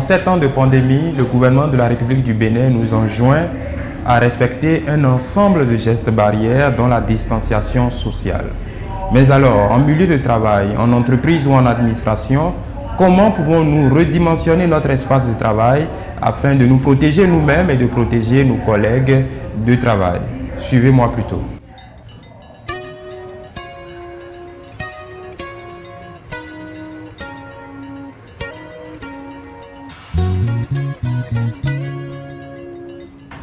7 ans de pandémie, le gouvernement de la République du Bénin nous enjoint à respecter un ensemble de gestes barrières dont la distanciation sociale. Mais alors, en milieu de travail, en entreprise ou en administration, comment pouvons-nous redimensionner notre espace de travail afin de nous protéger nous-mêmes et de protéger nos collègues de travail? Suivez-moi plutôt.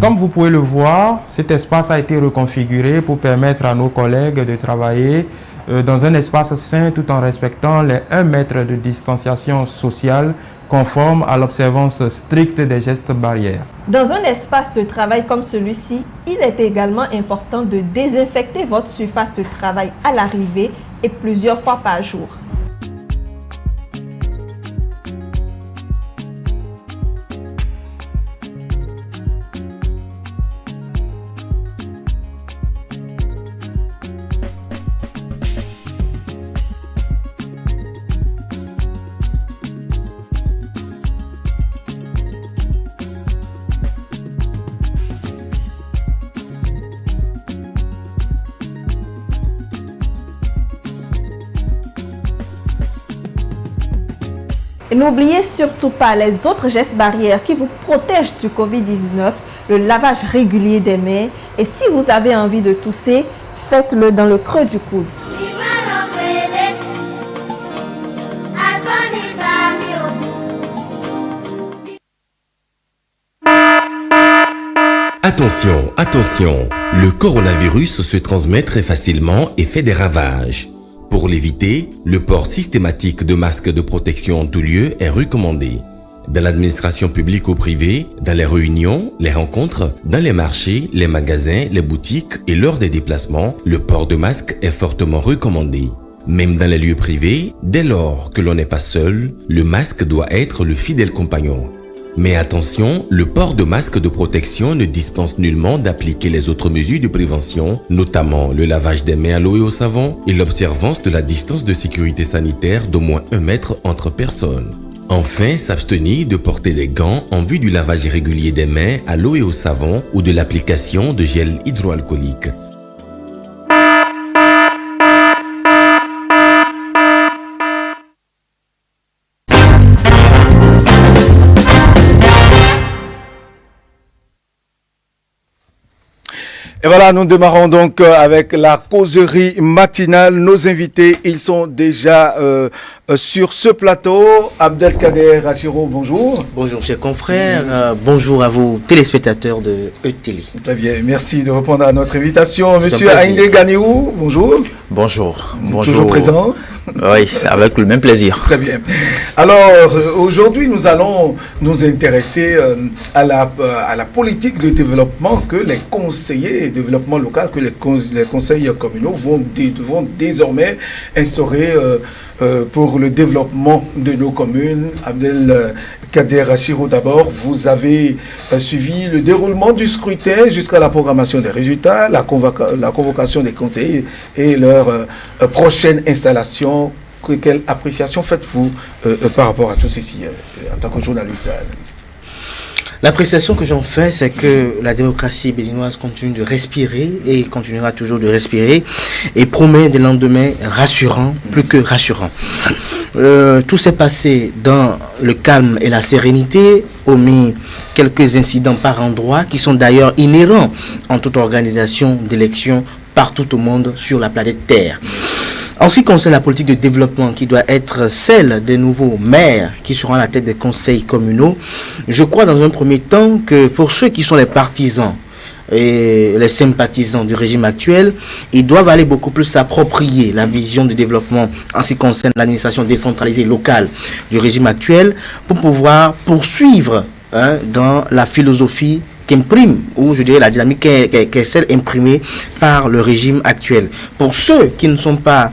Comme vous pouvez le voir, cet espace a été reconfiguré pour permettre à nos collègues de travailler dans un espace sain tout en respectant les 1 mètre de distanciation sociale conforme à l'observance stricte des gestes barrières. Dans un espace de travail comme celui-ci, il est également important de désinfecter votre surface de travail à l'arrivée et plusieurs fois par jour. Et n'oubliez surtout pas les autres gestes barrières qui vous protègent du Covid-19, le lavage régulier des mains. Et si vous avez envie de tousser, faites-le dans le creux du coude. Attention, attention, le coronavirus se transmet très facilement et fait des ravages. Pour l'éviter, le port systématique de masques de protection en tout lieu est recommandé. Dans l'administration publique ou privée, dans les réunions, les rencontres, dans les marchés, les magasins, les boutiques et lors des déplacements, le port de masque est fortement recommandé. Même dans les lieux privés, dès lors que l'on n'est pas seul, le masque doit être le fidèle compagnon. Mais attention, le port de masque de protection ne dispense nullement d'appliquer les autres mesures de prévention, notamment le lavage des mains à l'eau et au savon et l'observance de la distance de sécurité sanitaire d'au moins 1 mètre entre personnes. Enfin, s'abstenir de porter des gants en vue du lavage régulier des mains à l'eau et au savon ou de l'application de gel hydroalcoolique. Et voilà, nous démarrons donc avec la causerie matinale. Nos invités, ils sont déjà sur ce plateau. Abdelkader Achiro, bonjour. Bonjour, chers confrères. Bonjour à vous, téléspectateurs de E-Télé. Très bien, merci de répondre à notre invitation. Monsieur Aïndé Ganiou, bonjour. Bonjour. Toujours présent. Oui, avec le même plaisir. Très bien. Alors, aujourd'hui, nous allons nous intéresser à la politique de développement que les conseillers de développement local, que les conseils communaux vont désormais instaurer pour le développement de nos communes. Abdelkader Achiro, d'abord, vous avez suivi le déroulement du scrutin jusqu'à la programmation des résultats, la convocation des conseillers et leur prochaine installation. Quelle appréciation faites-vous par rapport à tout ceci en tant que journaliste? L'appréciation que j'en fais, c'est que la démocratie béninoise continue de respirer et continuera toujours de respirer et promet des lendemains rassurants, plus que rassurants. Tout s'est passé dans le calme et la sérénité, omis quelques incidents par endroit qui sont d'ailleurs inhérents en toute organisation d'élections partout au monde sur la planète Terre. En ce qui concerne la politique de développement qui doit être celle des nouveaux maires qui seront à la tête des conseils communaux, je crois dans un premier temps que pour ceux qui sont les partisans et les sympathisants du régime actuel, ils doivent aller beaucoup plus s'approprier la vision de développement en ce qui concerne l'administration décentralisée locale du régime actuel pour pouvoir poursuivre dans la philosophie qu'imprime, ou je dirais la dynamique qui est celle imprimée par le régime actuel. Pour ceux qui ne sont pas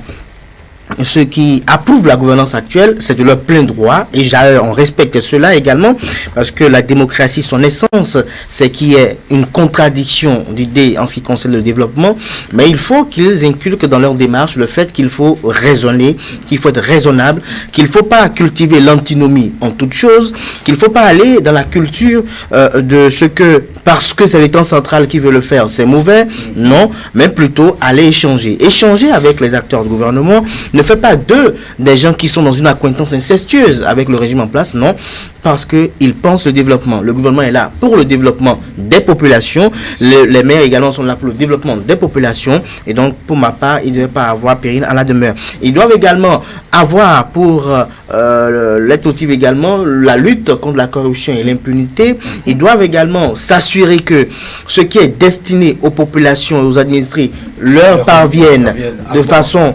ceux qui approuvent la gouvernance actuelle, c'est de leur plein droit, et on respecte cela également, parce que la démocratie, son essence, c'est qu'il y ait une contradiction d'idées en ce qui concerne le développement, mais il faut qu'ils inculquent dans leur démarche le fait qu'il faut raisonner, qu'il faut être raisonnable, qu'il ne faut pas cultiver l'antinomie en toute chose, qu'il ne faut pas aller dans la culture de ce que, parce que c'est l'État central qui veut le faire, c'est mauvais, non, mais plutôt aller échanger. Échanger avec les acteurs du gouvernement ne fait pas d'eux des gens qui sont dans une accointance incestueuse avec le régime en place, non, parce qu'ils pensent le développement. Le gouvernement est là pour le développement des populations, les maires également sont là pour le développement des populations, et donc pour ma part, ils ne devaient pas avoir péril à la demeure. Ils doivent également avoir pour leitmotiv également la lutte contre la corruption et l'impunité. Ils doivent également s'assurer que ce qui est destiné aux populations et aux administrés leur parviennent de façon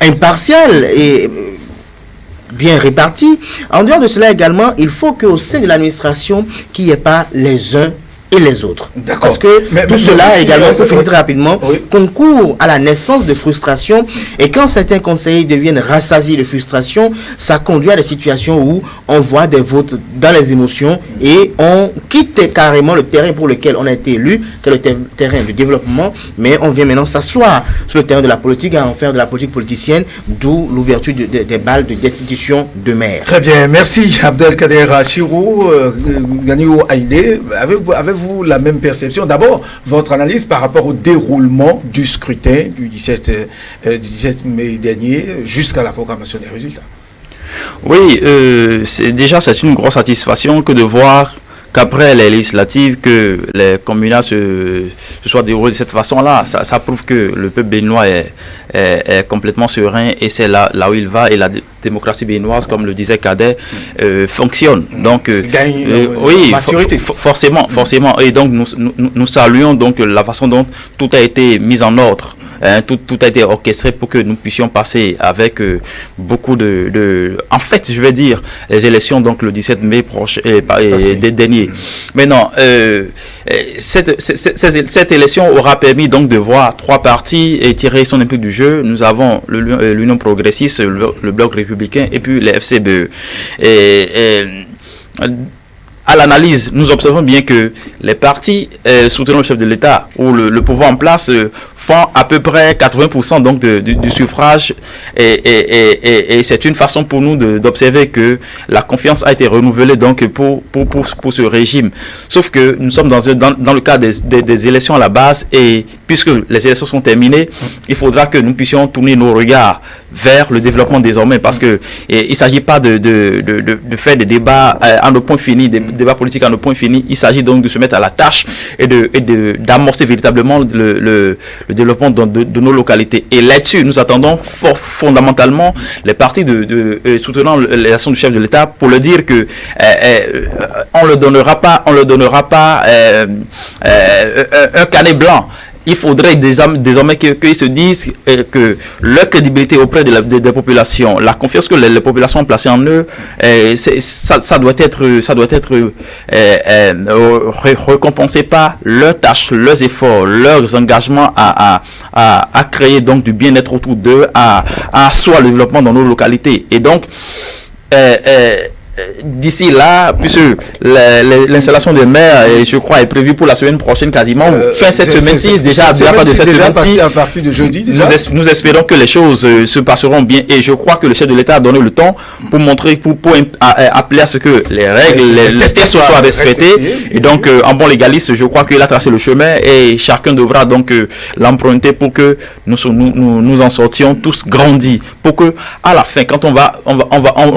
impartiale et bien répartie. En dehors de cela également, il faut qu'au sein de l'administration, qu'il n'y ait pas les uns et les autres. Parce que tout cela également, pour finir très rapidement, concourt à la naissance de frustration, et quand certains conseillers deviennent rassasiés de frustration, ça conduit à des situations où on voit des votes dans les émotions et on quitte carrément le terrain pour lequel on a été élu, qui est le terrain de développement, mais on vient maintenant s'asseoir sur le terrain de la politique, à en faire de la politique politicienne, d'où l'ouverture des balles de destitution de maire. Très bien, merci Abdelkader Chirou, Ganiou Haïdé. Avez-vous la même perception? D'abord, votre analyse par rapport au déroulement du scrutin du 17 mai dernier jusqu'à la proclamation des résultats. Oui, c'est une grosse satisfaction que de voir qu'après les législatives, que les communales se soient déroulées de cette façon-là. Ça prouve que le peuple béninois est complètement serein, et c'est là où il va, et la démocratie béninoise, comme le disait Kader, fonctionne. Donc, oui, forcément. Et donc, nous saluons donc la façon dont tout a été mis en ordre. Tout a été orchestré pour que nous puissions passer avec beaucoup en fait, je vais dire, les élections donc le 17 mai prochain des derniers. Mais non, cette élection aura permis donc de voir trois partis et tirer son épingle du jeu. Nous avons l'Union progressiste, le Bloc républicain et puis les FCBE. À l'analyse, nous observons bien que les partis soutenant le chef de l'État ou le pouvoir en place font à peu près 80% donc du suffrage, et c'est une façon pour nous d'observer que la confiance a été renouvelée donc pour ce régime. Sauf que nous sommes dans le cas des élections à la base, et puisque les élections sont terminées, il faudra que nous puissions tourner nos regards vers le développement désormais, parce que il s'agit pas de faire des débats à nos points finis, des débats politiques à nos points finis. Il s'agit donc de se mettre à la tâche et d'amorcer véritablement le développement de nos localités. Et là-dessus, nous attendons fondamentalement les partis soutenant les actions du chef de l'État pour le dire que on ne donnera pas un carnet blanc. Il faudrait désormais qu'ils se disent que leur crédibilité auprès des populations, la confiance que les populations ont placée en eux, ça doit être récompensé par leurs tâches, leurs efforts, leurs engagements à créer donc du bien-être autour d'eux, à asseoir le développement dans nos localités. Et donc, d'ici là, puisque l'installation des maires, je crois, est prévue pour la semaine prochaine quasiment, fin cette semaine-ci, déjà à partir de jeudi, déjà. Nous espérons que les choses se passeront bien, et je crois que le chef de l'État a donné le temps pour montrer, pour appeler à ce que les règles, les tests soient respectés, et donc en bon légaliste, je crois qu'il a tracé le chemin, et chacun devra donc l'emprunter pour que nous en sortions tous grandis, pour que à la fin, quand on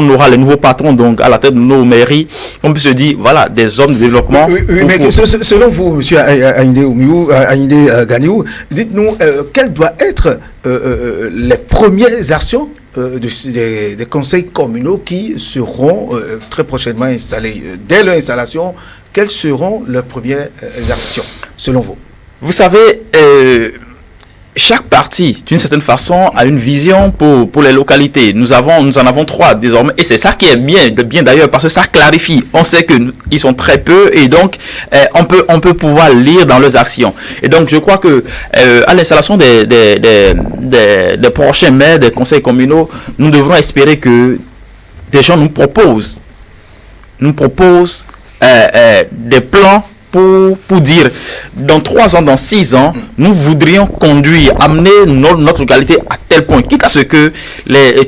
aura les nouveaux patrons donc à la tête de nos mairies, on peut se dire, voilà, des hommes de développement. Mais selon vous, M. Haïdé Ganiou, dites-nous, quelles doivent être les premières actions des conseils communaux qui seront très prochainement installés? Dès leur installation, quelles seront leurs premières actions, selon vous? Vous savez, chaque parti, d'une certaine façon, a une vision pour les localités. Nous en avons 3 désormais, et c'est ça qui est bien d'ailleurs, parce que ça clarifie. On sait qu'ils sont très peu, et donc on peut pouvoir lire dans leurs actions. Et donc je crois que à l'installation des prochains maires des conseils communaux, nous devrons espérer que des gens nous proposent des plans pour dire, dans 3 ans, dans 6 ans, nous voudrions amener notre localité à tel point, quitte à ce que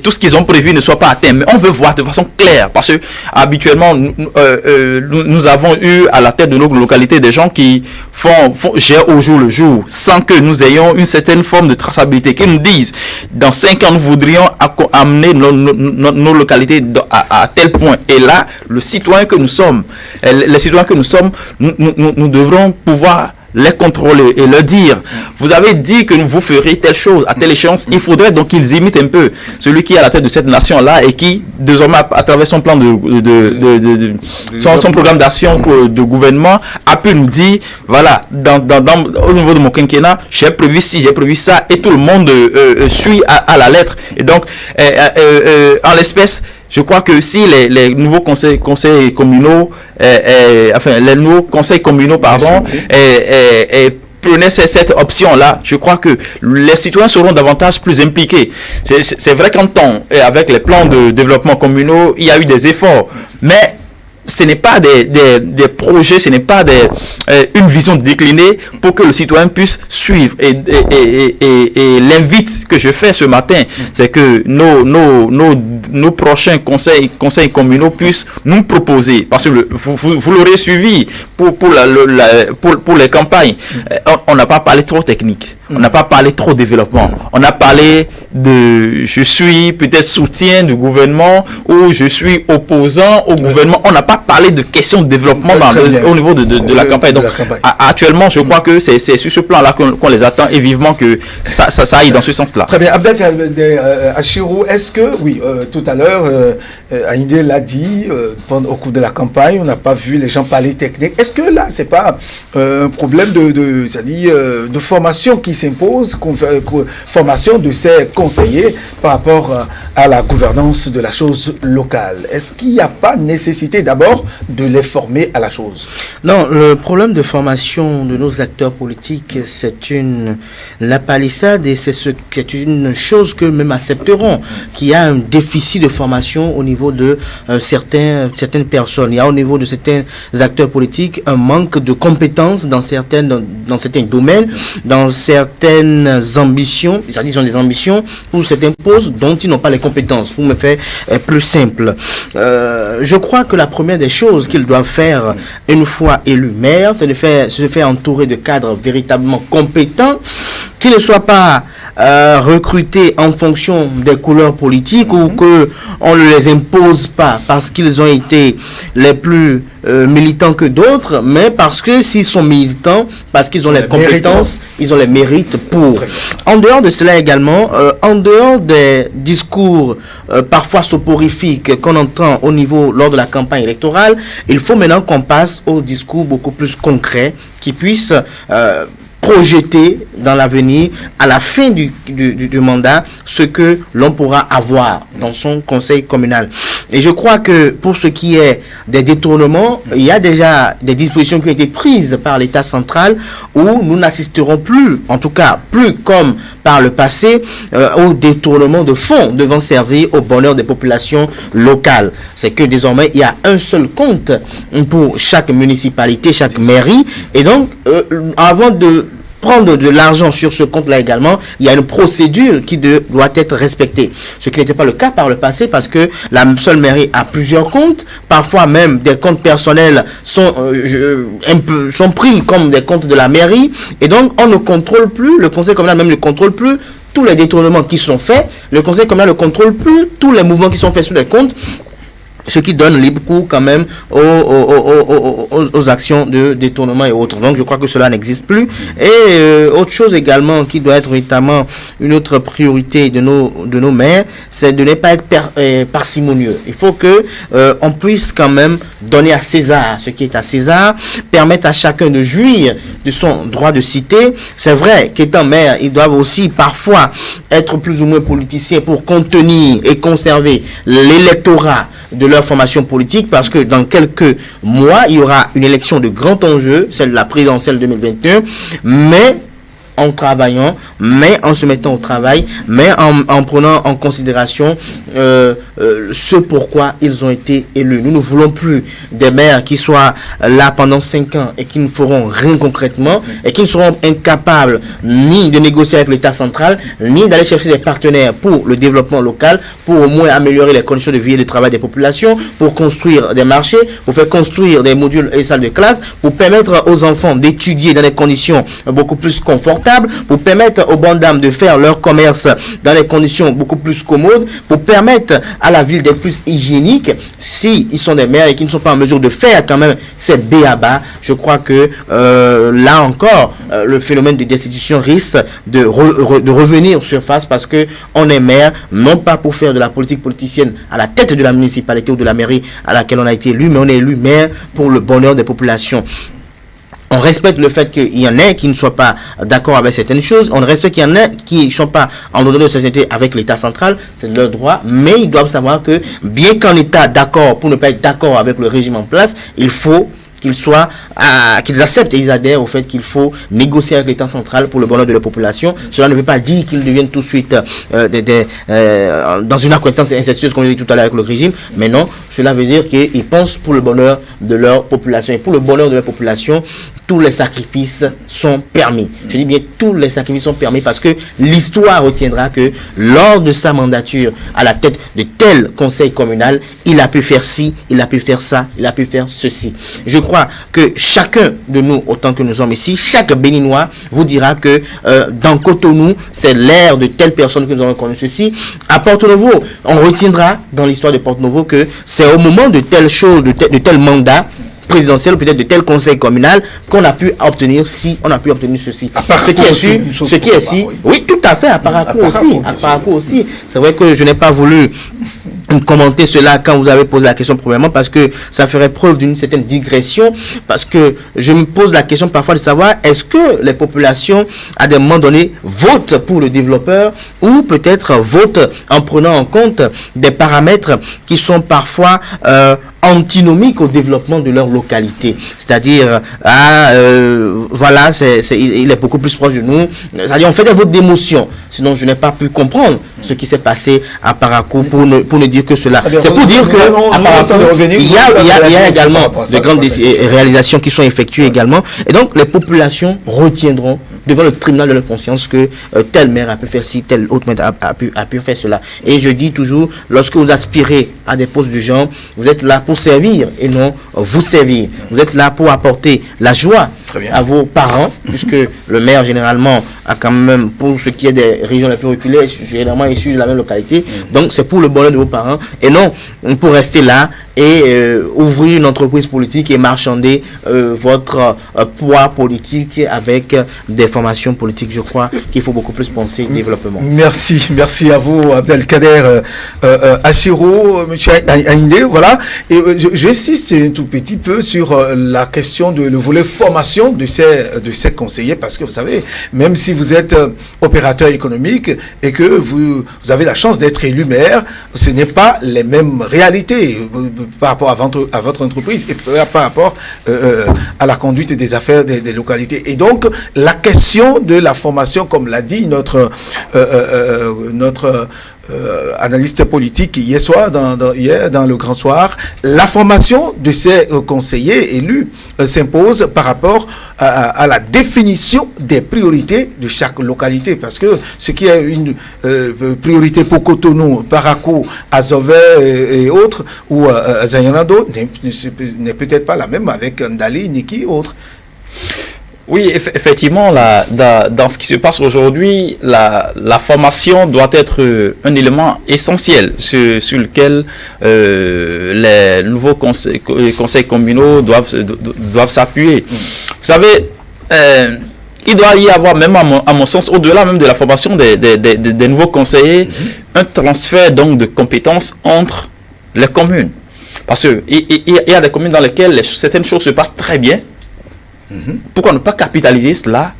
tout ce qu'ils ont prévu ne soit pas atteint. Mais on veut voir de façon claire, parce que habituellement, nous avons eu à la tête de nos localités des gens qui gèrent au jour le jour, sans que nous ayons une certaine forme de traçabilité, qui nous disent, dans 5 ans, nous voudrions amener nos localités à tel point. Et là, les citoyens que nous sommes, nous devrons pouvoir les contrôler et leur dire, vous avez dit que vous ferez telle chose à telle échéance. Il faudrait donc qu'ils imitent un peu celui qui est à la tête de cette nation-là et qui, désormais, à travers son plan son programme d'action de gouvernement, a pu nous dire, voilà, au niveau de mon quinquennat, j'ai prévu ci, j'ai prévu ça, et tout le monde suit à la lettre. Et donc, en l'espèce, je crois que si les nouveaux conseils communaux, les nouveaux conseils communaux, prenaient cette option-là, je crois que les citoyens seront davantage plus impliqués. C'est vrai qu'en temps, avec les plans de développement communaux, il y a eu des efforts, mais ce n'est pas des projets, ce n'est pas une vision déclinée pour que le citoyen puisse suivre. Et l'invite que je fais ce matin, c'est que nos prochains conseils communaux puissent nous proposer, parce que vous l'aurez suivi pour les campagnes, on n'a pas parlé trop technique, on n'a pas parlé trop développement, on a parlé de je suis peut-être soutien du gouvernement ou je suis opposant au gouvernement. On n'a pas parlé de questions de développement au niveau de la campagne. Donc, actuellement, je crois que c'est sur ce plan-là qu'on les attend, et vivement que ça aille dans ce sens-là. Très bien. Abdel Achirou, est-ce que, oui, tout à l'heure, Aïndé l'a dit, au cours de la campagne, on n'a pas vu les gens parler technique. Est-ce que là, c'est pas un problème de formation qui s'impose, formation de ces conseillers par rapport à la gouvernance de la chose locale? Est-ce qu'il n'y a pas nécessité d'abord de les former à la chose? Non, le problème de formation de nos acteurs politiques, c'est la palissade, et c'est une chose que même accepteront, qu'il y a un déficit de formation au niveau de certaines personnes. Il y a au niveau de certains acteurs politiques un manque de compétences dans certains domaines, dans certaines ambitions. C'est-à-dire qu'ils ont des ambitions pour certains postes dont ils n'ont pas les compétences. Pour me faire plus simple, je crois que la première des choses qu'ils doivent faire une fois élus maire, c'est de se faire entourer de cadres véritablement compétents, qui ne soient pas recrutés en fonction des couleurs politiques, ou qu'on ne les impose pas parce qu'ils ont été les plus militants que d'autres, mais parce que s'ils sont militants, parce qu'ils ont les compétences, ils ont les mérites pour. En dehors de cela également, en dehors des discours parfois soporifiques qu'on entend lors de la campagne électorale, il faut maintenant qu'on passe aux discours beaucoup plus concrets qui puissent projeter dans l'avenir, à la fin du mandat, ce que l'on pourra avoir dans son conseil communal. Et je crois que pour ce qui est des détournements, il y a déjà des dispositions qui ont été prises par l'État central, où nous n'assisterons plus, en tout cas plus comme par le passé, au détournement de fonds devant servir au bonheur des populations locales. C'est que désormais, il y a un seul compte pour chaque municipalité, chaque mairie, et donc avant de prendre de l'argent sur ce compte-là également, il y a une procédure qui doit être respectée. Ce qui n'était pas le cas par le passé, parce que la seule mairie a plusieurs comptes. Parfois même, des comptes personnels sont pris comme des comptes de la mairie. Et donc, on ne contrôle plus, le conseil communal même ne contrôle plus tous les détournements qui sont faits. Le conseil communal ne contrôle plus tous les mouvements qui sont faits sur les comptes. ce qui donne libre cours quand même aux actions de détournement et autres. Donc je crois que cela n'existe plus. Et autre chose également qui doit être notamment une autre priorité de nos maires, c'est de ne pas être parcimonieux. Il faut que on puisse quand même donner à César ce qui est à César, permettre à chacun de jouir de son droit de cité. C'est vrai qu'étant maire, ils doivent aussi parfois être plus ou moins politiciens pour contenir et conserver l'électorat de leur formation politique, parce que dans quelques mois, il y aura une élection de grand enjeu, celle de la présidentielle 2021, mais en travaillant, mais en se mettant au travail, mais en prenant en considération ce pourquoi ils ont été élus. Nous ne voulons plus des maires qui soient là pendant 5 ans et qui ne feront rien concrètement et qui ne seront incapables ni de négocier avec l'État central, ni d'aller chercher des partenaires pour le développement local, pour au moins améliorer les conditions de vie et de travail des populations, pour construire des marchés, pour faire construire des modules et salles de classe, pour permettre aux enfants d'étudier dans des conditions beaucoup plus confortables, pour permettre aux bonnes dames de faire leur commerce dans des conditions beaucoup plus commodes, pour permettre à la ville d'être plus hygiénique. Si ils sont des maires et qui ne sont pas en mesure de faire quand même ces b.a.-ba, je crois que là encore, le phénomène de destitution risque de revenir surface, parce que on est maire non pas pour faire de la politique politicienne à la tête de la municipalité ou de la mairie à laquelle on a été élu, mais on est élu maire pour le bonheur des populations. On respecte le fait qu'il y en ait qui ne soient pas d'accord avec certaines choses. On respecte qu'il y en ait qui ne sont pas en ordre de société avec l'État central. C'est leur droit. Mais ils doivent savoir que bien qu'en État d'accord, pour ne pas être d'accord avec le régime en place, il faut qu'ils acceptent et ils adhèrent au fait qu'il faut négocier avec l'État central pour le bonheur de la population. Cela ne veut pas dire qu'ils deviennent tout de suite dans une acquaintance incestueuse, comme je l'ai dit tout à l'heure, avec le régime, mais non, cela veut dire qu'ils pensent pour le bonheur de leur population. Et pour le bonheur de leur population, tous les sacrifices sont permis. Je dis bien tous les sacrifices sont permis, parce que l'histoire retiendra que lors de sa mandature à la tête de tel conseil communal, il a pu faire ci, il a pu faire ça, il a pu faire ceci. Je crois que chacun de nous, autant que nous sommes ici, chaque Béninois vous dira que dans Cotonou, c'est l'ère de telle personne que nous avons connu ceci. À Porto-Novo, on retiendra dans l'histoire de Porto-Novo que c'est au moment de telle chose, de tel mandat présidentiel, peut-être de tel conseil communal, qu'on a pu obtenir ci, on a pu obtenir ceci. Ce qui est si, oui, tout à fait, à Parakou aussi. C'est vrai que je n'ai pas voulu commenter cela quand vous avez posé la question, premièrement parce que ça ferait preuve d'une certaine digression, parce que je me pose la question parfois de savoir est-ce que les populations à des moments donnés votent pour le développeur, ou peut-être votent en prenant en compte des paramètres qui sont parfois antinomiques au développement de leur localité. C'est-à-dire, voilà, il est beaucoup plus proche de nous. C'est-à-dire, on fait des votes d'émotion. Sinon, je n'ai pas pu comprendre ce qui s'est passé à Parakou pour ne dire que cela. C'est pour dire que à Parakou, il y a également de grandes réalisations qui sont effectuées également. Et donc, les populations retiendront devant le tribunal de leur conscience que tel maire a pu faire ci, tel autre maire a pu faire cela. Et je dis toujours, lorsque vous aspirez à des postes de genre, vous êtes là pour servir et non vous servir. Vous êtes là pour apporter la joie à vos parents, puisque le maire généralement a quand même, pour ce qui est des régions les plus reculées, généralement issu de la même localité. Donc c'est pour le bonheur de vos parents et non pour rester là et ouvrir une entreprise politique et marchander votre poids politique avec des formations politiques. Je crois qu'il faut beaucoup plus penser développement. Merci à vous, Abdelkader Achiro, M. Aïndé. Voilà. Et j'insiste un tout petit peu sur la question de le volet formation de ces conseillers, parce que vous savez, même si vous êtes opérateur économique et que vous avez la chance d'être élu maire, ce n'est pas les mêmes réalités par rapport à votre entreprise et par rapport à la conduite des affaires des localités. Et donc, la question de la formation, comme l'a dit notre analyste politique hier soir, hier dans le Grand Soir, la formation de ces conseillers élus s'impose par rapport à la définition des priorités de chaque localité, parce que ce qui est une priorité pour Cotonou, Parakou, Azové et autres, ou Zayanado, n'est peut-être pas la même avec Ndali, Niki et autres. Oui, effectivement, dans ce qui se passe aujourd'hui, la formation doit être un élément essentiel sur lequel les nouveaux conseils communaux doivent s'appuyer. Vous savez, il doit y avoir, même à mon sens, au-delà même de la formation des nouveaux conseillers, un transfert donc de compétences entre les communes. Parce qu'il y a des communes dans lesquelles certaines choses se passent très bien. Pourquoi ne pas capitaliser cela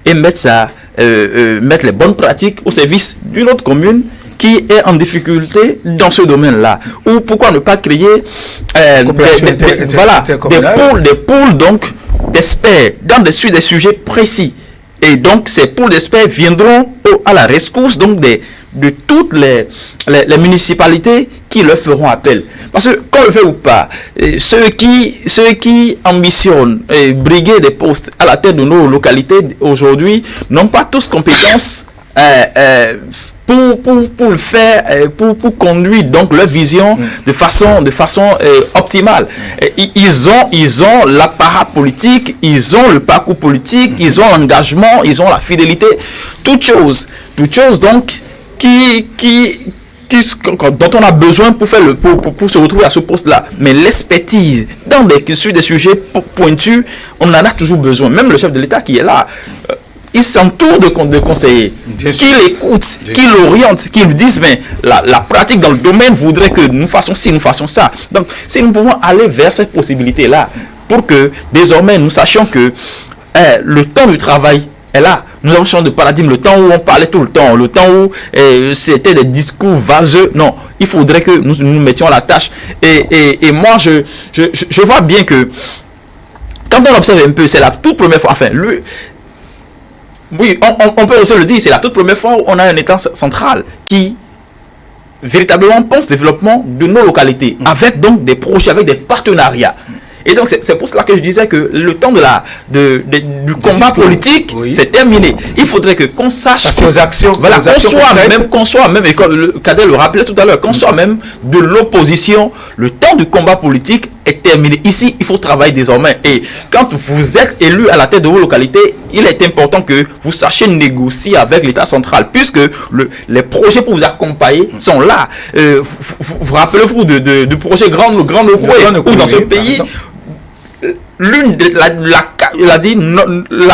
et mettre les bonnes pratiques au service d'une autre commune qui est en difficulté dans ce domaine-là? Ou pourquoi ne pas créer des pôles donc d'experts sur des sujets précis? Et donc ces pôles d'experts viendront à la rescousse donc de toutes les municipalités qui leur feront appel. Parce que, qu'on le fait ou pas, ceux qui ambitionnent briguer des postes à la tête de nos localités aujourd'hui n'ont pas tous compétences pour le faire, pour conduire donc leur vision de façon optimale. Ils ont l'apparat politique, ils ont le parcours politique, ils ont l'engagement, ils ont la fidélité, toutes choses donc dont on a besoin pour se retrouver à ce poste-là. Mais l'expertise sur des sujets pointus, on en a toujours besoin. Même le chef de l'État qui est là, il s'entoure de conseillers qui l'écoutent, qui l'orientent, qui lui disent mais la pratique dans le domaine voudrait que nous fassions ci, nous fassions ça. Donc si nous pouvons aller vers cette possibilité-là, pour que désormais nous sachions que le temps du travail est là. Nous avons changé de paradigme, le temps où on parlait tout le temps, le temps où c'était des discours vaseux. Non, il faudrait que nous mettions la tâche. Et moi, je vois bien que quand on observe un peu, c'est la toute première fois, oui, on peut aussi le dire, c'est la toute première fois où on a un État central qui véritablement pense développement de nos localités, avec donc des projets, avec des partenariats. Et donc c'est pour cela que je disais que le temps du combat politique, c'est terminé. Il faudrait que qu'on sache aux actions, voilà, qu'on soit même, et comme le Cadet le rappelait tout à l'heure, qu'on soit même de l'opposition. Le temps du combat politique est terminé. Ici, il faut travailler désormais. Et quand vous êtes élu à la tête de vos localités, il est important que vous sachiez négocier avec l'État central, puisque les projets pour vous accompagner sont là. Vous rappelez-vous du projet Grand Nokoué, où dans ce pays, la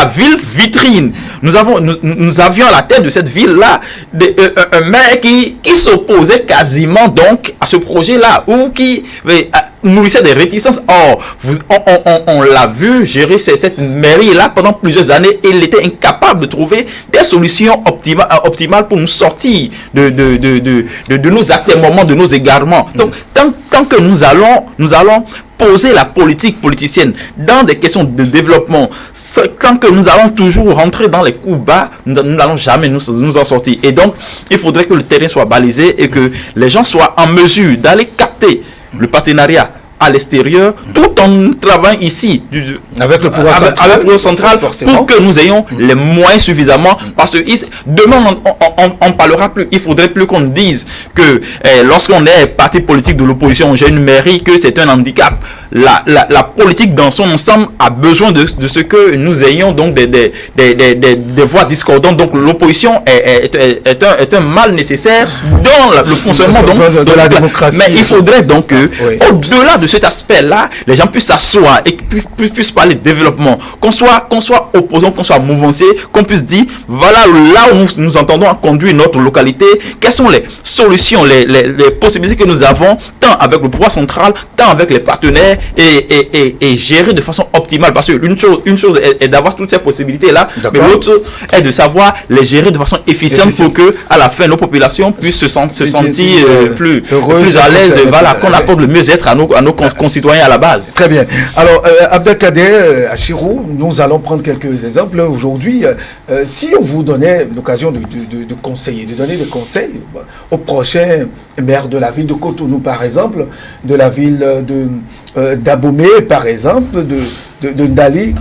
ville vitrine. Nous avions à la tête de cette ville-là un maire qui s'opposait quasiment donc à ce projet-là, ou qui nourrissait des réticences. Or, on l'a vu gérer cette mairie-là pendant plusieurs années, et il était incapable de trouver des solutions optimales pour nous sortir de nos atermoiements, de nos égarements. Donc, tant que nous allons poser la politique politicienne dans des questions de développement, tant que nous allons toujours rentrer dans les coups bas, nous n'allons jamais nous en sortir. Et donc, il faudrait que le terrain soit balisé et que les gens soient en mesure d'aller capter le partenariat à l'extérieur, tout en travaillant ici avec le pouvoir central pour que nous ayons les moyens suffisamment, parce que demain on parlera plus. Il faudrait plus qu'on dise que lorsqu'on est parti politique de l'opposition, j'ai une mairie, que c'est un handicap. La politique dans son ensemble a besoin de ce que nous ayons donc des voix discordantes. Donc l'opposition est un mal nécessaire dans le fonctionnement de la démocratie. Mais il faudrait donc que au-delà de cet aspect-là, les gens puissent s'asseoir et puissent parler de développement, qu'on soit opposant, qu'on soit mouvancier, qu'on puisse dire voilà là où nous entendons à conduire notre localité, quelles sont les solutions, les possibilités que nous avons, tant avec le pouvoir central, tant avec les partenaires, et gérer de façon optimale, parce que une chose est d'avoir toutes ces possibilités là, mais l'autre chose est de savoir les gérer de façon efficiente pour que à la fin nos populations puissent se sentir plus à l'aise, voilà, qu'on apporte le mieux-être à nos concitoyens à la base. Très bien. Alors Abdelkader Achirou, nous allons prendre quelques exemples aujourd'hui. Si on vous donnait l'occasion de conseiller, de donner des conseils au prochain maire de la ville de Cotonou par exemple, de la ville d'Abomey par exemple, de Ndali,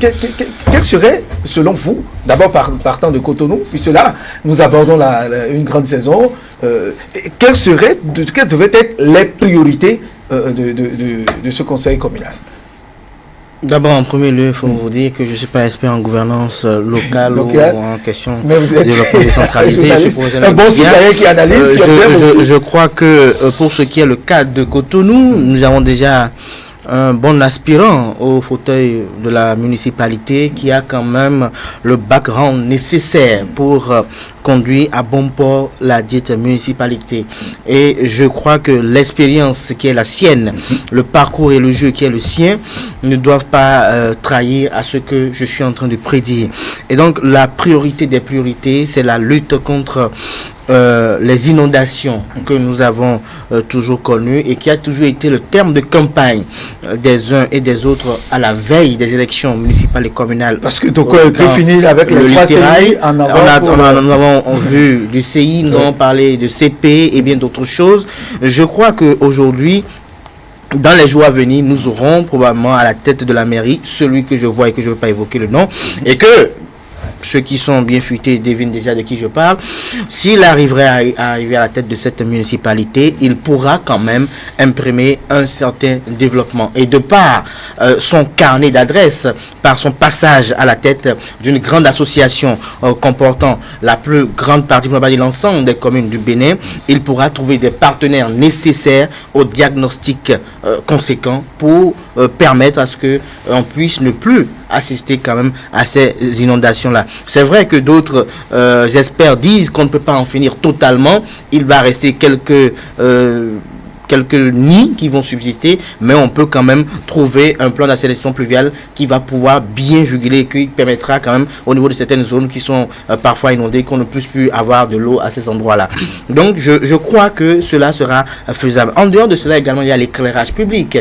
quel serait selon vous, d'abord partant de Cotonou, puisque là nous abordons une grande saison, quelles devaient être les priorités de ce conseil communal? D'abord, en premier lieu, il faut vous dire que je ne suis pas expert en gouvernance locale ou en question de développement décentralisé. Un bon citoyen qui analyse, qui observe aussi. Je crois que pour ce qui est le cadre de Cotonou, nous avons déjà un bon aspirant au fauteuil de la municipalité qui a quand même le background nécessaire pour conduire à bon port la dite municipalité. Et je crois que l'expérience qui est la sienne, le parcours et le jeu qui est le sien, ne doivent pas trahir à ce que je suis en train de prédire. Et donc la priorité des priorités, c'est la lutte contre les inondations que nous avons toujours connues et qui a toujours été le terme de campagne des uns et des autres à la veille des élections municipales et communales. Parce que Toko a fini avec les 3 CI en avant. Nous avons vu du CI, nous avons parlé de CP et bien d'autres choses. Je crois qu'aujourd'hui, dans les jours à venir, nous aurons probablement à la tête de la mairie celui que je vois et que je ne veux pas évoquer le nom, et que ceux qui sont bien futés devinent déjà de qui je parle. S'il arriverait à arriver à la tête de cette municipalité, il pourra quand même imprimer un certain développement. Et de par son carnet d'adresses, par son passage à la tête d'une grande association comportant la plus grande partie, de l'ensemble des communes du Bénin, il pourra trouver des partenaires nécessaires au diagnostic conséquent pour permettre à ce qu'on puisse ne plus assister quand même à ces inondations-là. C'est vrai que d'autres experts disent qu'on ne peut pas en finir totalement. Il va rester quelques nids qui vont subsister, mais on peut quand même trouver un plan d'assainissement pluvial qui va pouvoir bien juguler et qui permettra quand même au niveau de certaines zones qui sont parfois inondées qu'on ne puisse plus avoir de l'eau à ces endroits-là. Donc je crois que cela sera faisable. En dehors de cela également, il y a l'éclairage public.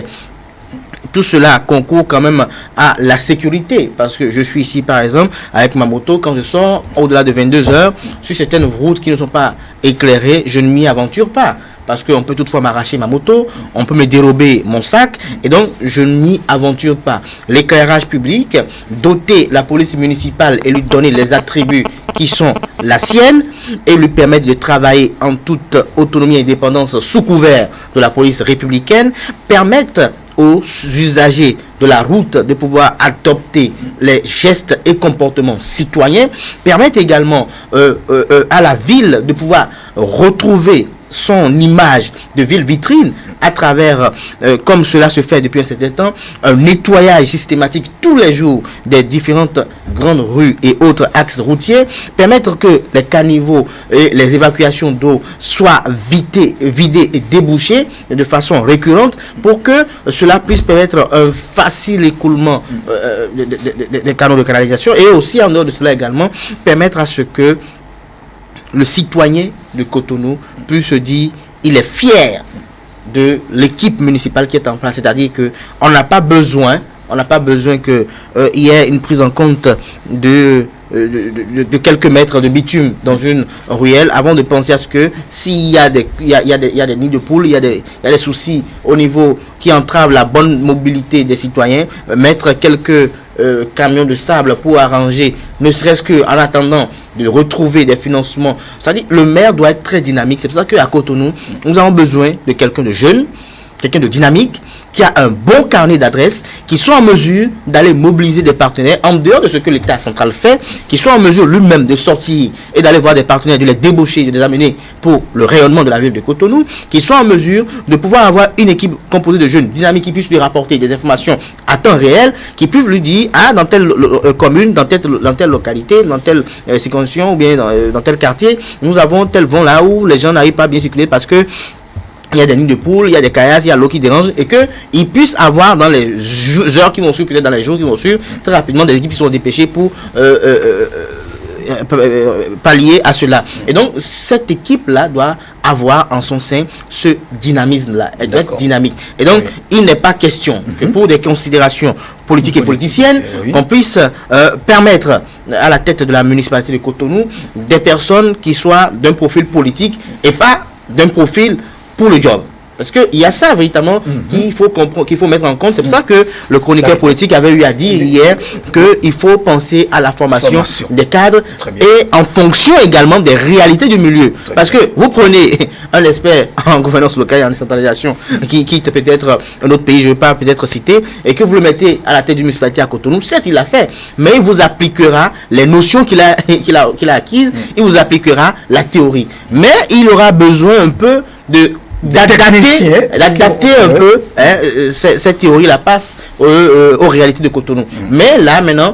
Tout cela concourt quand même à la sécurité, parce que je suis ici par exemple avec ma moto, quand je sors au-delà de 22 heures sur certaines routes qui ne sont pas éclairées, je ne m'y aventure pas, parce qu'on peut toutefois m'arracher ma moto, on peut me dérober mon sac, et donc je ne m'y aventure pas. L'éclairage public, doter la police municipale et lui donner les attributs qui sont la sienne et lui permettre de travailler en toute autonomie et indépendance sous couvert de la police républicaine, permettre aux usagers de la route de pouvoir adopter les gestes et comportements citoyens, permettent également à la ville de pouvoir retrouver son image de ville vitrine à travers, comme cela se fait depuis un certain temps, un nettoyage systématique tous les jours des différentes grandes rues et autres axes routiers, permettre que les caniveaux et les évacuations d'eau soient vidées et débouchées de façon récurrente pour que cela puisse permettre un facile écoulement des canaux de canalisation, et aussi en dehors de cela également permettre à ce que le citoyen de Cotonou puisse se dire il est fier de l'équipe municipale qui est en place, c'est-à-dire que on n'a pas besoin que il y ait une prise en compte de quelques mètres de bitume dans une ruelle avant de penser à ce que s'il y a des nids de poules, il y a des soucis au niveau qui entravent la bonne mobilité des citoyens, mettre quelques camions de sable pour arranger, ne serait-ce que en attendant de retrouver des financements. C'est-à-dire le maire doit être très dynamique. C'est pour ça qu'à Cotonou, nous avons besoin de quelqu'un de jeune, quelqu'un de dynamique, qui a un bon carnet d'adresses, qui soit en mesure d'aller mobiliser des partenaires en dehors de ce que l'État central fait, qui soit en mesure lui-même de sortir et d'aller voir des partenaires, de les débaucher, de les amener pour le rayonnement de la ville de Cotonou, qui soit en mesure de pouvoir avoir une équipe composée de jeunes dynamiques qui puissent lui rapporter des informations à temps réel, qui puissent lui dire, ah, dans telle commune, dans telle localité, dans telle circonscription ou bien dans tel quartier, nous avons tel vent là où les gens n'arrivent pas à bien circuler parce que il y a des nids de poules, il y a des caillasses, il y a l'eau qui dérange, et qu'ils puissent avoir dans les heures qui vont suivre, peut-être dans les jours qui vont suivre, très rapidement des équipes qui sont dépêchées pour pallier à cela. Et donc, cette équipe-là doit avoir en son sein ce dynamisme-là. Elle doit être dynamique. Et donc, il n'est pas question que pour des considérations politiques et politiciennes, qu'on puisse permettre à la tête de la municipalité de Cotonou des personnes qui soient d'un profil politique et pas d'un profil pour le job. Parce qu'il y a ça véritablement qu'il faut comprendre, qu'il faut mettre en compte. C'est pour ça que le chroniqueur politique avait eu à dire hier qu'il faut penser à la formation des cadres et en fonction également des réalités du milieu. Parce que vous prenez un expert en gouvernance locale et en décentralisation qui quitte peut-être un autre pays, je ne vais pas peut-être citer, et que vous le mettez à la tête d'une municipalité à Cotonou, certes il l'a fait, mais il vous appliquera les notions qu'il a acquises, il vous appliquera la théorie. Mais il aura besoin un peu d'adapter un peu cette théorie la passe aux réalités de Cotonou. Mais là maintenant,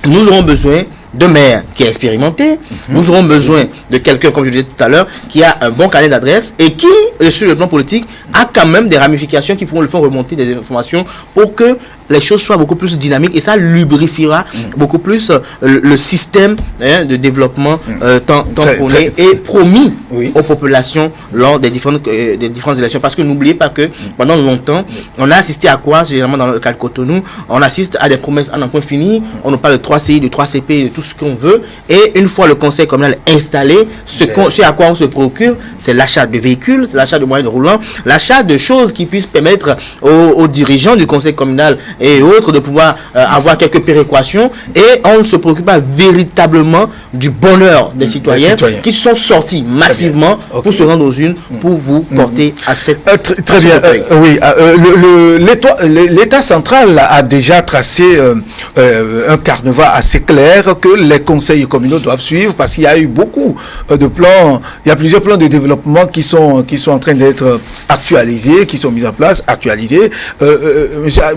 nous aurons besoin de maire qui est expérimenté, nous aurons besoin de quelqu'un, comme je disais tout à l'heure, qui a un bon carnet d'adresse et qui, sur le plan politique, a quand même des ramifications qui pourront le faire remonter des informations pour que les choses soient beaucoup plus dynamiques et ça lubrifiera beaucoup plus le système de développement tant qu'on est et promis aux populations lors des différentes élections. Parce que n'oubliez pas que pendant longtemps, on a assisté à quoi, généralement dans le cas de Cotonou, on assiste à des promesses à n'en point fini, on nous parle de 3 CI, de 3 CP, de tout ce qu'on veut, et une fois le conseil communal installé, ce à quoi on se procure, c'est l'achat de véhicules, c'est l'achat de moyens de roulant, l'achat de choses qui puissent permettre aux dirigeants du conseil communal et autres de pouvoir avoir quelques péréquations, et on ne se préoccupe pas véritablement du bonheur des citoyens qui sont sortis massivement pour se rendre aux urnes pour vous porter à cette très bien. Oui, l'État central a déjà tracé un carnaval assez clair que les conseils communaux doivent suivre parce qu'il y a eu beaucoup de plans, il y a plusieurs plans de développement qui sont en train d'être actualisés, qui sont mis en place, actualisés.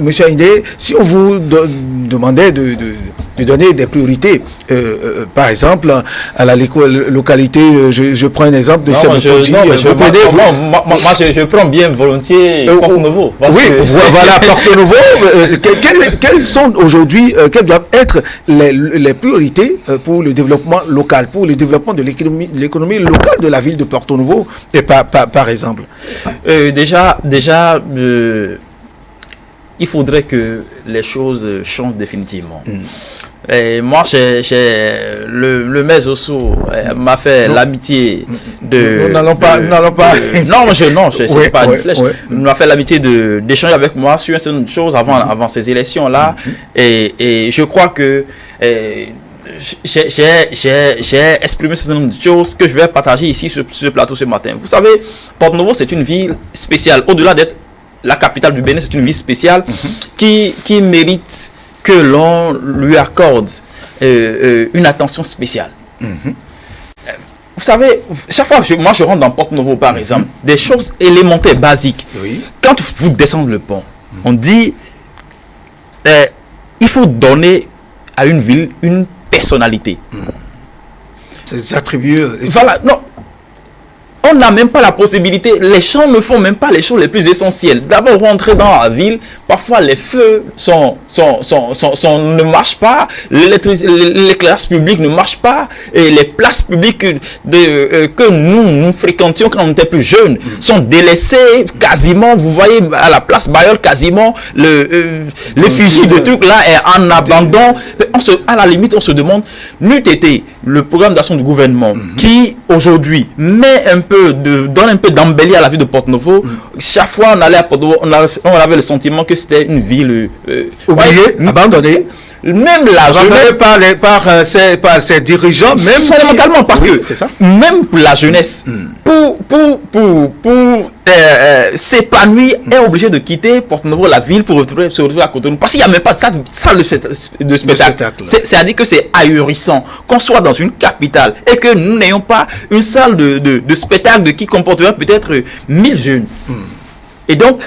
Monsieur Aïndé, si on vous demandait de donner des priorités, par exemple, à la localité, je prends un exemple de Sébocodji. Je prends bien volontiers Porto-Novo. Oui, voilà, Porto-Novo. Quelles sont aujourd'hui, quelles doivent être les priorités pour le développement local, pour le développement de l'économie locale de la ville de Porto-Novo, et par exemple? Déjà, il faudrait que les choses changent définitivement. Et moi, le maire Osso m'a fait l'amitié de... Nous n'allons pas... Non, c'est pas une flèche. Il m'a fait l'amitié d'échanger avec moi sur une certaine chose avant ces élections-là. Et je crois que... j'ai exprimé certaines choses que je vais partager ici sur ce plateau ce matin. Vous savez, Porto-Novo, c'est une ville spéciale. Au-delà d'être la capitale du Bénin, c'est une ville spéciale qui mérite que l'on lui accorde une attention spéciale. Vous savez, chaque fois que moi je rentre dans Porto-Novo, par exemple, des choses élémentaires, basiques. Quand vous descendez le pont, on dit il faut donner à une ville une personnalité. C'est attribué. Voilà, non. On n'a même pas la possibilité, les gens ne font même pas les choses les plus essentielles. D'abord, rentrer dans la ville, parfois les feux ne marchent pas, l'éclairage public ne marche pas, et les places publiques que nous fréquentions quand on était plus jeunes sont délaissées quasiment. Vous voyez à la place Bayol, quasiment l'effigie de truc là est en abandon. À la limite, on se demande, n'eût été le programme d'action du gouvernement qui aujourd'hui donne un peu d'embellie à la ville de Porto-Novo. Chaque fois on allait à Porto-Novo, on avait le sentiment que c'était une ville oubliée, abandonnée. Même la jeunesse par ses dirigeants, même fondamentalement, parce que c'est ça. Même pour la jeunesse, pour s'épanouir, est obligé de quitter Porto-Novo, la ville, pour se retrouver à Cotonou. Parce qu'il n'y a même pas de salle de spectacle. C'est-à-dire que c'est ahurissant qu'on soit dans une capitale et que nous n'ayons pas une salle de spectacle qui comporterait peut-être 1000 jeunes. Et donc,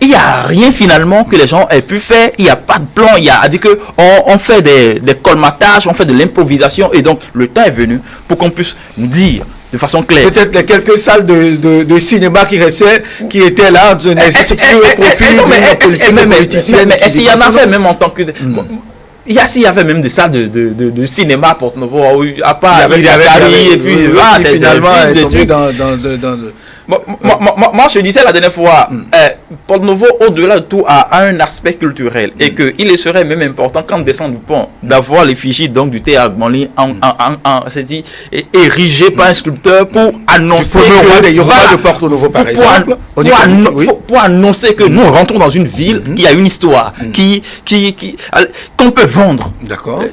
il n'y a rien finalement que les gens aient pu faire, il n'y a pas de plan, il y a dit que on fait des colmatages, on fait de l'improvisation, et donc le temps est venu pour qu'on puisse nous dire de façon claire. Peut-être les quelques salles de cinéma qui restaient, qui étaient là, au profil mais est-ce qu'il y en avait même en tant que... S'il y avait même des salles de cinéma à Porto-Novo, à part il y avait et puis finalement des trucs. Moi, je disais la dernière fois, Porto Novo, au-delà de tout, a un aspect culturel et qu'il serait même important quand on descend du pont d'avoir l'effigie donc du Thé Agbanli érigé par un sculpteur pour annoncer de Porto Novo, par exemple, pour annoncer que nous rentrons dans une ville qui a une histoire, qu'on peut vendre. D'accord.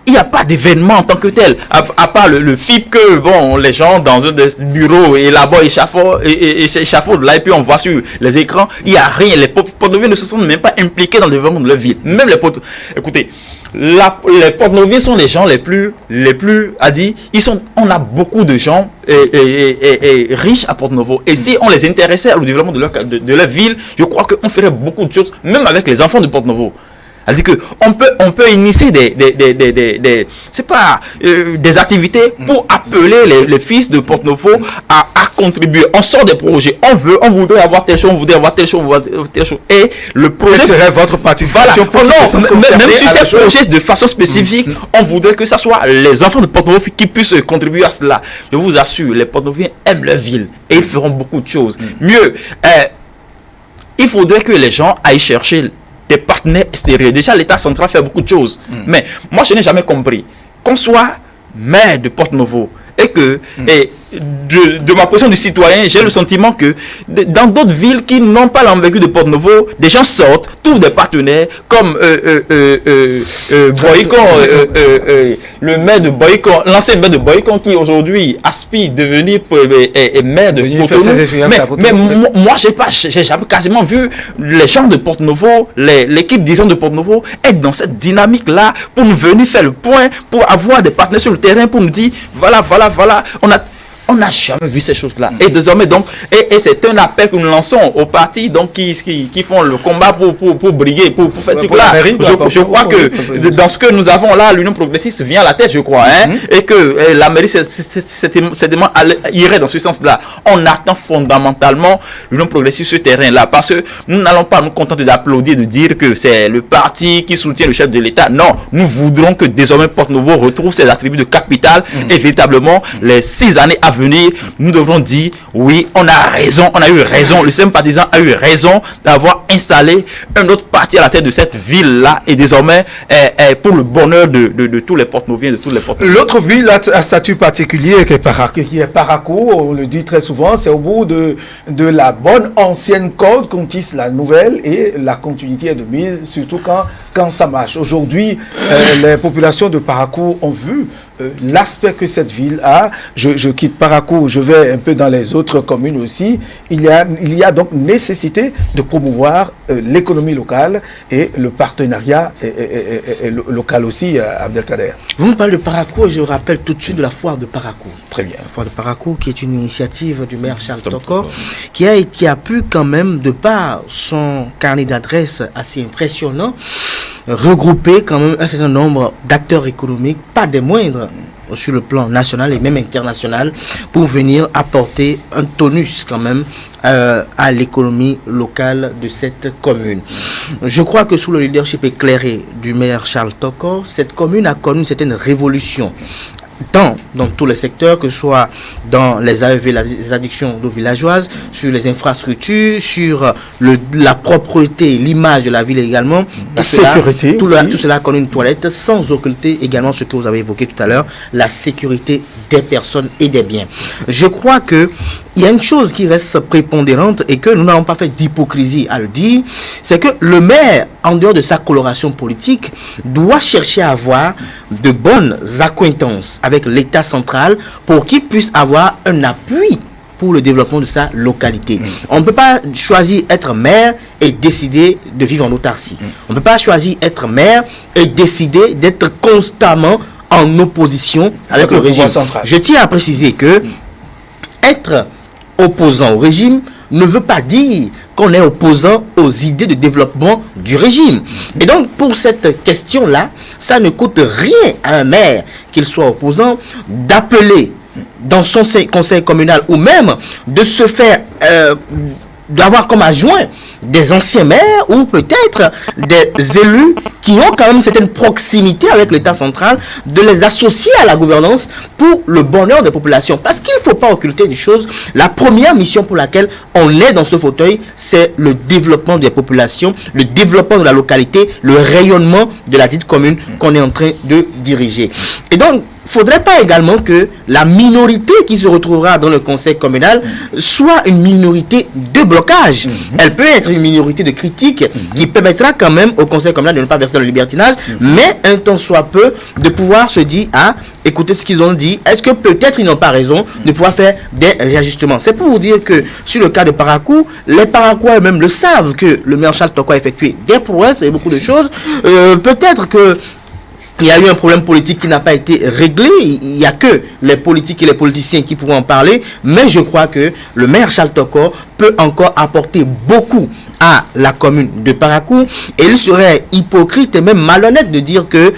Il n'y a pas d'événement en tant que tel, à part le FIP que, bon, les gens dans un des bureaux et là-bas échafaudent là et puis on voit sur les écrans, il n'y a rien. Les Porto-Noviens ne se sont même pas impliqués dans le développement de leur ville. Même les Porto... Écoutez, les Porto-Noviens sont les gens les plus on a beaucoup de gens riches à Porto Novo. Et si on les intéressait au développement de leur ville, je crois qu'on ferait beaucoup de choses, même avec les enfants de Porto Novo. C'est-à-dire qu'on peut initier des activités pour appeler les fils de Porto Novo à contribuer. On sort des projets. On voudrait avoir telle chose, on voudrait avoir telle chose, Et le projet... Quelle serait votre participation même sur ces projets de façon spécifique, on voudrait que ce soit les enfants de Porto Novo qui puissent contribuer à cela. Je vous assure, les Porto Noviens aiment leur ville et ils feront beaucoup de choses. Mieux, il faudrait que les gens aillent chercher des partenaires extérieurs. Déjà, l'État central fait beaucoup de choses. Mais moi, je n'ai jamais compris qu'on soit maire de Porto Novo et que, de ma position de citoyen, j'ai le sentiment que dans d'autres villes qui n'ont pas l'envergure de Porto Novo, des gens sortent, trouvent des partenaires comme Boycon, le maire de Boycon, l'ancien maire de Boycon qui aujourd'hui aspire devenir maire de Porto Novo. Mais moi, j'ai jamais quasiment vu les gens de Porto Novo, l'équipe disons de Porto Novo être dans cette dynamique-là pour nous venir faire le point, pour avoir des partenaires sur le terrain, pour nous dire voilà, on n'a jamais vu ces choses-là. Et désormais, donc, et c'est un appel que nous lançons aux partis donc, qui font le combat pour briguer, pour faire tout là. Je crois que dans ce que nous avons là, l'Union progressiste vient à la tête, je crois, et que la mairie certainement irait dans ce sens-là. On attend fondamentalement l'Union progressiste sur ce terrain-là, parce que nous n'allons pas nous contenter d'applaudir, de dire que c'est le parti qui soutient le chef de l'État. Non, nous voudrons que désormais Porto Novo retrouve ses attributs de capital et véritablement les 6 années à venir, nous devrons dire oui, on a eu raison, le sympathisant a eu raison d'avoir installé un autre parti à la tête de cette ville-là et désormais pour le bonheur de tous les Porto-Noviens, de tous les Porto-Noviens. L'autre ville a statut particulier qui est Parakou, on le dit très souvent, c'est au bout de la bonne ancienne corde qu'on tisse la nouvelle et la continuité est de mise, surtout quand ça marche. Aujourd'hui, les populations de Parakou ont vu l'aspect que cette ville a. Je quitte Parakou, je vais un peu dans les autres communes aussi. Il y a donc nécessité de promouvoir l'économie locale et le partenariat local aussi, Abdelkader. Vous me parlez de Parakou et je rappelle tout de suite de la foire de Parakou. Très bien. La foire de Parakou qui est une initiative du maire Charles Toko qui a pu quand même, de par son carnet d'adresses assez impressionnant, regrouper quand même un certain nombre d'acteurs économiques, pas des moindres, sur le plan national et même international, pour venir apporter un tonus quand même à l'économie locale de cette commune. Je crois que sous le leadership éclairé du maire Charles Toko, cette commune a connu une certaine révolution. Tant dans tous les secteurs, que ce soit dans les AEV, les addictions d'eau villageoise, sur les infrastructures, sur la propreté, l'image de la ville également. La sécurité. Tout cela connaît une toilette, sans occulter également ce que vous avez évoqué tout à l'heure, la sécurité des personnes et des biens. Je crois que il y a une chose qui reste prépondérante et que nous n'avons pas fait d'hypocrisie à le dire, c'est que le maire, en dehors de sa coloration politique, doit chercher à avoir de bonnes acquaintances avec l'État central pour qu'il puisse avoir un appui pour le développement de sa localité. On ne peut pas choisir être maire et décider de vivre en autarcie. On ne peut pas choisir être maire et décider d'être constamment en opposition avec le régime central. Je tiens à préciser que être opposant au régime ne veut pas dire qu'on est opposant aux idées de développement du régime. Et donc, pour cette question-là, ça ne coûte rien à un maire, qu'il soit opposant, d'appeler dans son conseil communal ou même de se faire d'avoir comme adjoint des anciens maires ou peut-être des élus qui ont quand même une certaine proximité avec l'État central, de les associer à la gouvernance pour le bonheur des populations. Parce qu'il ne faut pas occulter des choses. La première mission pour laquelle on est dans ce fauteuil, c'est le développement des populations, le développement de la localité, le rayonnement de la dite commune qu'on est en train de diriger. Et donc, il ne faudrait pas également que la minorité qui se retrouvera dans le conseil communal soit une minorité de blocage. Elle peut être une minorité de critique qui permettra quand même au conseil communal de ne pas verser dans le libertinage, mais un temps soit peu de pouvoir se dire, ah, écoutez ce qu'ils ont dit, est-ce que peut-être ils n'ont pas raison de pouvoir faire des réajustements. C'est pour vous dire que sur le cas de Parakou, les Parakois eux-mêmes le savent que le maire Charles Toko a effectué des prouesses et beaucoup de choses. Peut-être que il y a eu un problème politique qui n'a pas été réglé. Il n'y a que les politiques et les politiciens qui pourront en parler. Mais je crois que le maire Charles Toko peut encore apporter beaucoup à la commune de Parakou. Et il serait hypocrite et même malhonnête de dire que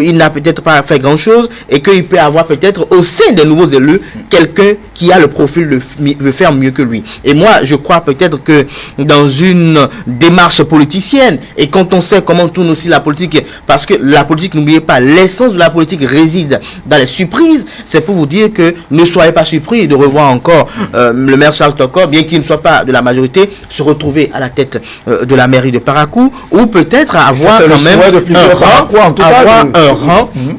il n'a peut-être pas fait grand-chose et qu'il peut avoir peut-être au sein des nouveaux élus quelqu'un qui a le profil de faire mieux que lui. Et moi, je crois peut-être que dans une démarche politicienne, et quand on sait comment tourne aussi la politique, parce que la politique, n'oubliez pas, l'essence de la politique réside dans les surprises, c'est pour vous dire que ne soyez pas surpris de revoir encore le maire Charles Toko, bien qu'il ne soit pas de la majorité, se retrouver à la tête de la mairie de Parakou, ou peut-être avoir quand même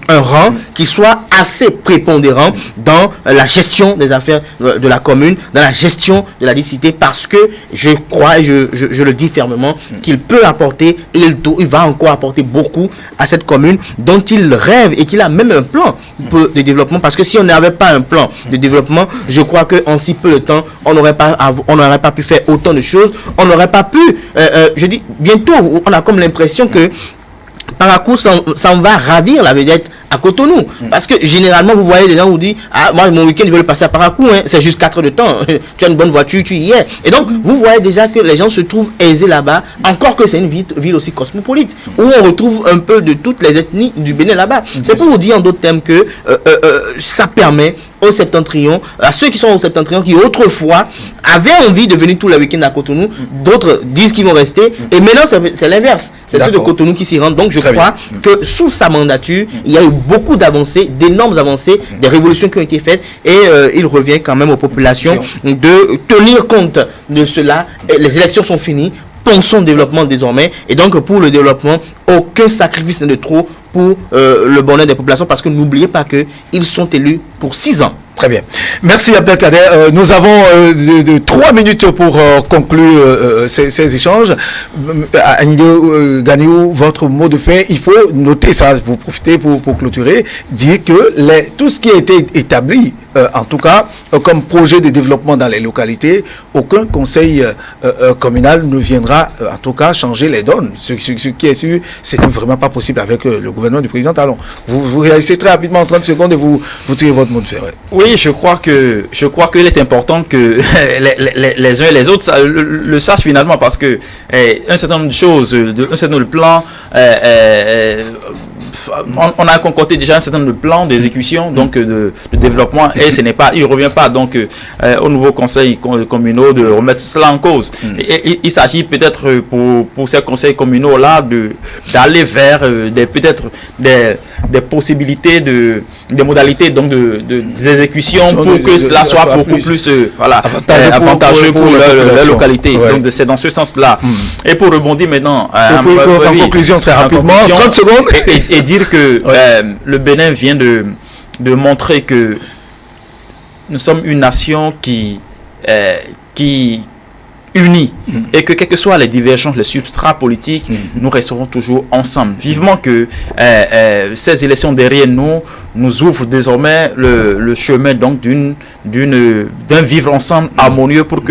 un rang qui soit assez prépondérant dans la gestion des affaires de la commune, dans la gestion de la cité, parce que je crois, et je le dis fermement, qu'il peut apporter, et il va encore apporter beaucoup à cette commune dont il rêve et qu'il a même un plan de développement, parce que si on n'avait pas un plan de développement, je crois qu'en si peu de temps, on n'aurait pas pu faire autant de choses, on n'aurait pas pu, je dis, bientôt, on a comme l'impression que Parakou s'en va ravir la vedette à Cotonou. Parce que généralement, vous voyez des gens vous disent, ah, moi, mon week-end, je veux le passer à Parakou, hein, c'est juste 4 heures de temps. Tu as une bonne voiture, tu y es. Et donc, vous voyez déjà que les gens se trouvent aisés là-bas, encore que c'est une ville aussi cosmopolite, où on retrouve un peu de toutes les ethnies du Bénin là-bas. C'est pour vous dire en d'autres termes que ça permet au Septentrion, à ceux qui sont au Septentrion, qui autrefois avaient envie de venir tous les week-ends à Cotonou, d'autres disent qu'ils vont rester, et maintenant c'est l'inverse, c'est ceux de Cotonou qui s'y rendent. Donc je crois que sous sa mandature, il y a eu beaucoup d'avancées, d'énormes avancées, des révolutions qui ont été faites, et il revient quand même aux populations de tenir compte de cela. Et les élections sont finies, pensons développement désormais, et donc pour le développement, aucun sacrifice n'est de trop pour le bonheur des populations, parce que n'oubliez pas qu'ils sont élus pour 6 ans. Très bien. Merci Abdelkader. Nous avons 3 minutes pour conclure ces échanges. Anidou Ganiou, votre mot de fin, il faut noter ça, vous profitez pour clôturer, dire que tout ce qui a été établi, en tout cas, comme projet de développement dans les localités, aucun conseil communal ne viendra, en tout cas, changer les donnes. Ce qui est sûr, ce n'est vraiment pas possible avec le gouvernement du président Talon. Vous réalisez très rapidement en 30 secondes et vous tirez votre mot de fin. Oui, je crois qu'il est important que les uns et les autres le sachent finalement, parce que un certain nombre de choses, un certain nombre de plans, on a concocté déjà un certain nombre de plans d'exécution, donc de développement, et il ne revient pas donc au nouveau conseil communaux de remettre cela en cause. Et il s'agit peut-être pour ces conseils communaux là d'aller vers peut-être des possibilités des modalités donc d'exécution pour que cela soit beaucoup plus avantageux pour la localité. Ouais. Donc c'est dans ce sens-là. Et pour rebondir maintenant en conclusion très rapidement, 30 secondes, et dire que le Bénin vient de montrer que nous sommes une nation qui unis, et que quelles que soient les divergences, les substrats politiques, nous resterons toujours ensemble. Vivement que ces élections derrière nous ouvrent désormais le chemin donc d'un vivre ensemble harmonieux pour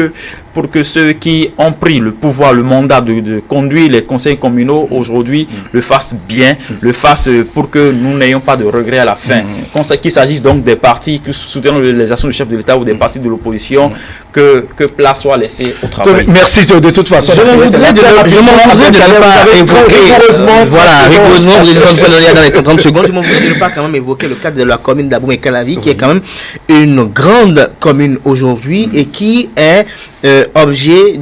que ceux qui ont pris le pouvoir, le mandat de conduire les conseils communaux aujourd'hui le fassent bien, le fassent pour que nous n'ayons pas de regrets à la fin. Qu'il s'agisse donc des partis qui soutiennent les actions du chef de l'État ou des partis de l'opposition, que place soit laissée au travail. Merci de toute façon. Je m'en voudrais de ne pas évoquer, rigoureusement, vous êtes dans les 30 secondes, je m'en voudrais de ne pas quand même évoquer le cadre de la commune d'Aboum et Calavi, qui est quand même une grande commune aujourd'hui et qui est objet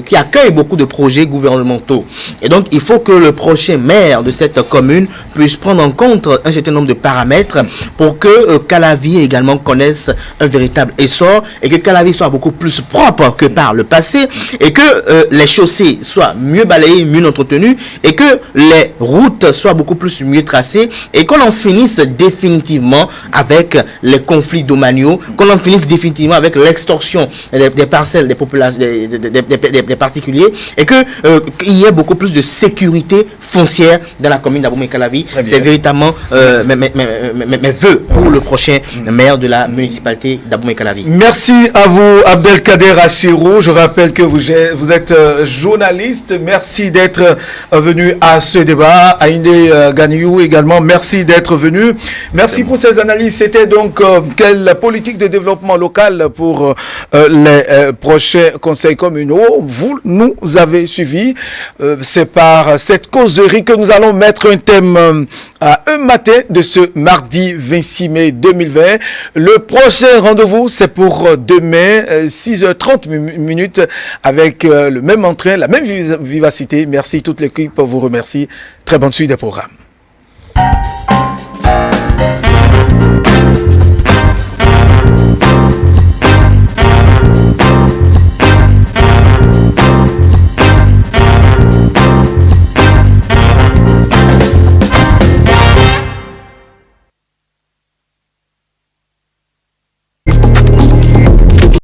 qui accueille beaucoup de projets gouvernementaux. Et donc, il faut que le prochain maire de cette commune puisse prendre en compte un certain nombre de paramètres pour que Calavi également connaisse un véritable essor et que Calavi soit beaucoup plus propre que par le passé et que les chaussées soient mieux balayées, mieux entretenues et que les routes soient beaucoup plus mieux tracées et qu'on en finisse définitivement avec les conflits domaniaux, qu'on en finisse définitivement avec l'extorsion des parcelles des populations, des particuliers et qu'il y ait beaucoup plus de sécurité foncière dans la commune d'Abomey-Calavi. C'est véritablement mes vœux pour le prochain maire de la municipalité d'Abomey-Calavi. Merci à vous, Abdelkader Achirou. Je rappelle que vous êtes journaliste. Merci d'être venu à ce débat. Aïndé Ganiou également, merci d'être venu. Merci pour ces analyses. C'était donc quelle politique de développement local pour les prochains conseils communaux. Vous nous avez suivis. C'est par cette causerie que nous allons mettre un thème à un matin de ce mardi 26 mai 2020. Le prochain rendez-vous, c'est pour demain, 6h30 minutes, avec le même entrain, la même vivacité. Merci, toute l'équipe vous remercie. Très bonne suite des programmes.